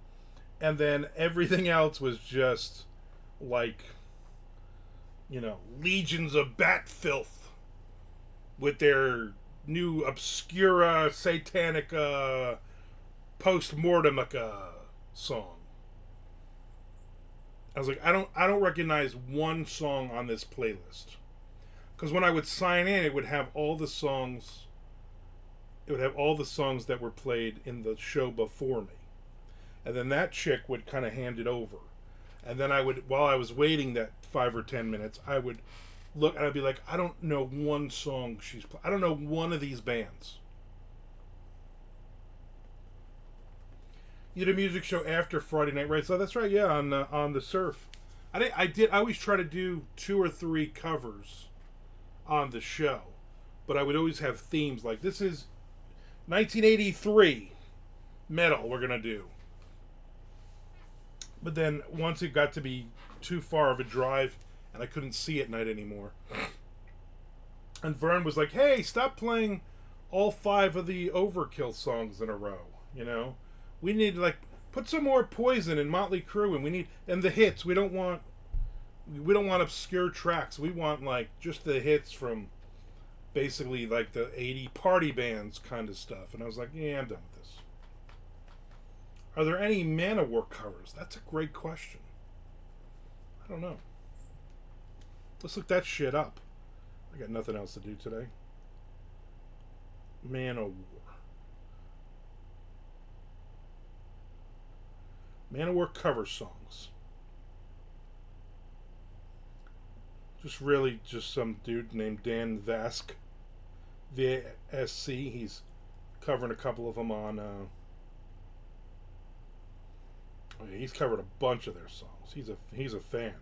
A: And then everything else was just like, legions of bat filth with their new obscura satanic post-mortemica song. I was like, I don't recognize one song on this playlist. Because when I would sign in, it would have all the songs. It would have all the songs that were played in the show before me. And then that chick would kind of hand it over. And then I would, while I was waiting that 5 or 10 minutes, I would look and I'd be like, I don't know one song she's I don't know one of these bands. You did a music show after Friday Night, right? So that's right, yeah, on the Surf. I always try to do 2 or 3 covers on the show, but I would always have themes like, this is 1983 metal we're gonna do. But then once it got to be too far of a drive and I couldn't see at night anymore, and Vern was like, hey, stop playing all 5 of the Overkill songs in a row, We need to put some more Poison and Motley Crue, and the hits. We don't want obscure tracks. We want just the hits from basically the 80 party bands kind of stuff. And I was like, yeah, I'm done with this. Are there any Manowar covers? That's a great question. I don't know. Let's look that shit up. I got nothing else to do today. Manowar. Manowar cover songs. Just some dude named Dan Vask. VSC. He's covering a couple of them on... he's covered a bunch of their songs. He's a fan.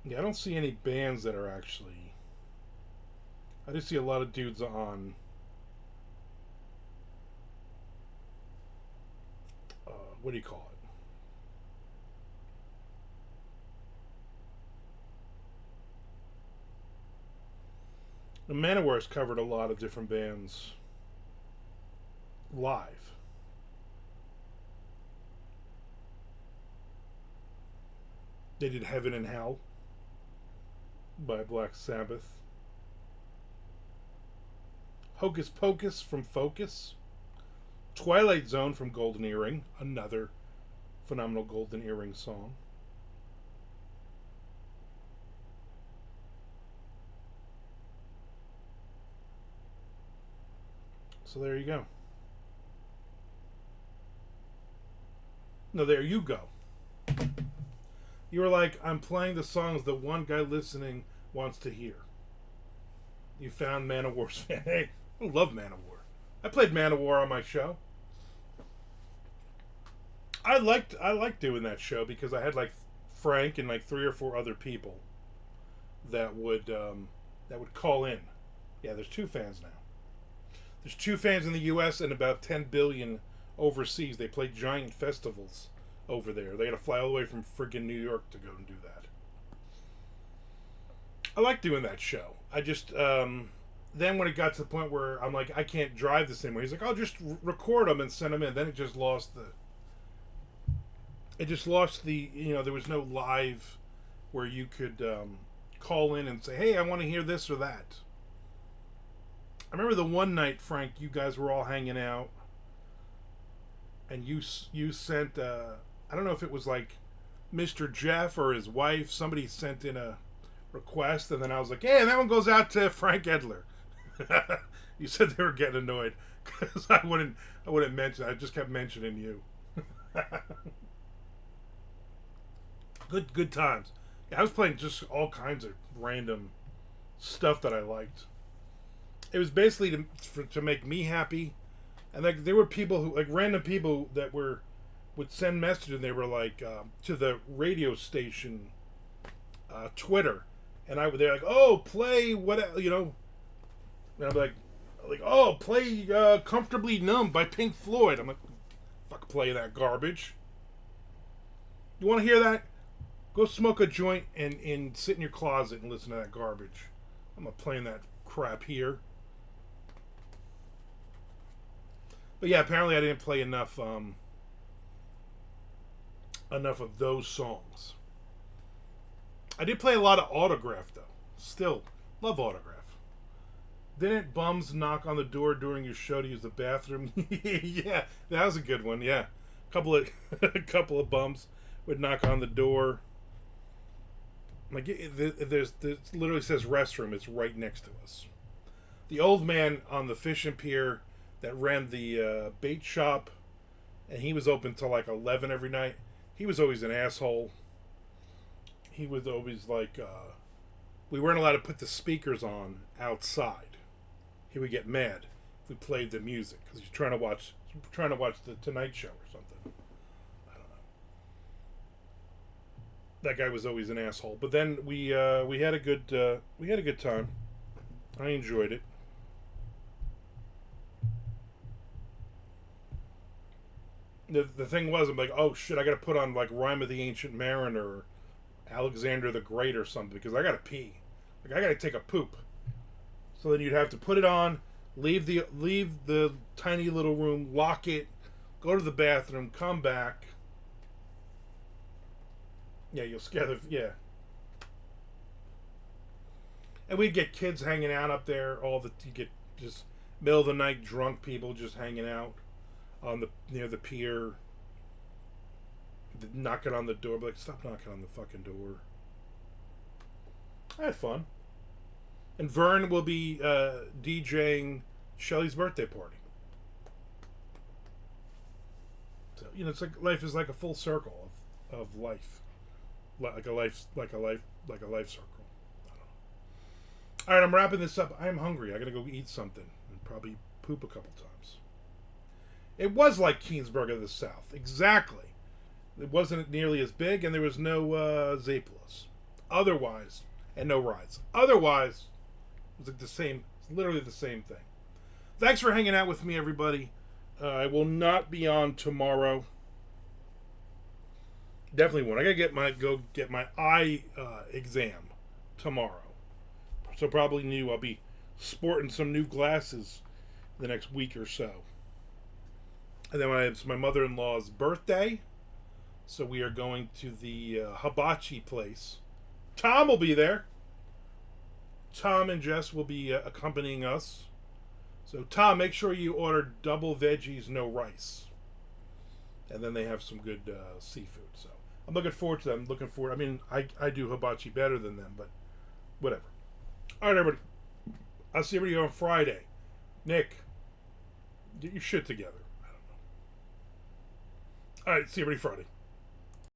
A: Yeah, I don't see any bands that are actually... I just see a lot of dudes on... what do you call it? The Manowar's covered a lot of different bands live. They did Heaven and Hell by Black Sabbath. Hocus Pocus from Focus. Twilight Zone from Golden Earring, another phenomenal Golden Earring song. So there you go. No, there you go. You were like, I'm playing the songs that one guy listening wants to hear. You found Manowar's fan. Hey, I love Manowar. I played Manowar on my show. I liked doing that show because I had Frank and like 3 or 4 other people that would call in. Yeah, there's 2 fans now. There's 2 fans in the U.S. and about 10 billion overseas. They play giant festivals over there. They got to fly all the way from friggin' New York to go and do that. I like doing that show. I just then when it got to the point where I'm like, I can't drive this anymore. He's like, I'll just record them and send them in. Then it just lost the. It just lost the. There was no live where you could call in and say, hey, I want to hear this or that. I remember the one night, Frank, you guys were all hanging out, and you sent. I don't know if it was like Mr. Jeff or his wife. Somebody sent in a request, and then I was like, hey, and that one goes out to Frank Edler. You said they were getting annoyed because I wouldn't mention. I just kept mentioning you. Good times. Yeah, I was playing just all kinds of random stuff that I liked. It was basically to make me happy, and like there were people who, like random people that would send messages, and they were like to the radio station Twitter, and they're like, oh, play what, and I'm like oh, play Comfortably Numb by Pink Floyd. I'm like, fuck, play that garbage. You want to hear that? Go smoke a joint and sit in your closet and listen to that garbage. I'm not playing that crap here. But yeah, apparently I didn't play enough of those songs. I did play a lot of Autograph though. Still love Autograph. Didn't bums knock on the door during your show to use the bathroom? Yeah, that was a good one. Yeah, a couple of bums would knock on the door. Like there's literally says restroom. It's right next to us. The old man on the fishing pier that ran the bait shop, and he was open till like 11 every night. He was always an asshole. He was always like, we weren't allowed to put the speakers on outside. He would get mad if we played the music because he's trying to watch the Tonight Show or something. I don't know. That guy was always an asshole. But then we had a good time. I enjoyed it. The thing was, I'm like, oh shit, I gotta put on like Rime of the Ancient Mariner or Alexander the Great or something because I gotta pee. Like I gotta take a poop. So then you'd have to put it on, leave the tiny little room, lock it, go to the bathroom, come back. Yeah, you'll scare yeah. And we'd get kids hanging out up there. You get just middle of the night drunk people just hanging out on near the pier, knocking on the door. But like, stop knocking on the fucking door. I had fun. And Vern will be DJing Shelly's birthday party. So it's like life is like a full circle of life, like a life circle. I don't know. All right, I'm wrapping this up. I'm hungry. I gotta go eat something and probably poop a couple times. It was like Keensburg of the South, exactly. It wasn't nearly as big, and there was no Zapolas. Otherwise, and no rides. Otherwise, it was like the same. It's literally the same thing. Thanks for hanging out with me, everybody. I will not be on tomorrow. Definitely won't. I gotta go get my eye exam tomorrow. So probably I'll be sporting some new glasses the next week or so. And then it's my mother-in-law's birthday. So we are going to the hibachi place. Tom will be there. Tom and Jess will be accompanying us. So Tom, make sure you order double veggies, no rice. And then they have some good seafood. So I'm looking forward to that. I mean, I do hibachi better than them, but whatever. All right, everybody. I'll see everybody on Friday. Nick, get your shit together. I don't know. All right, see everybody Friday.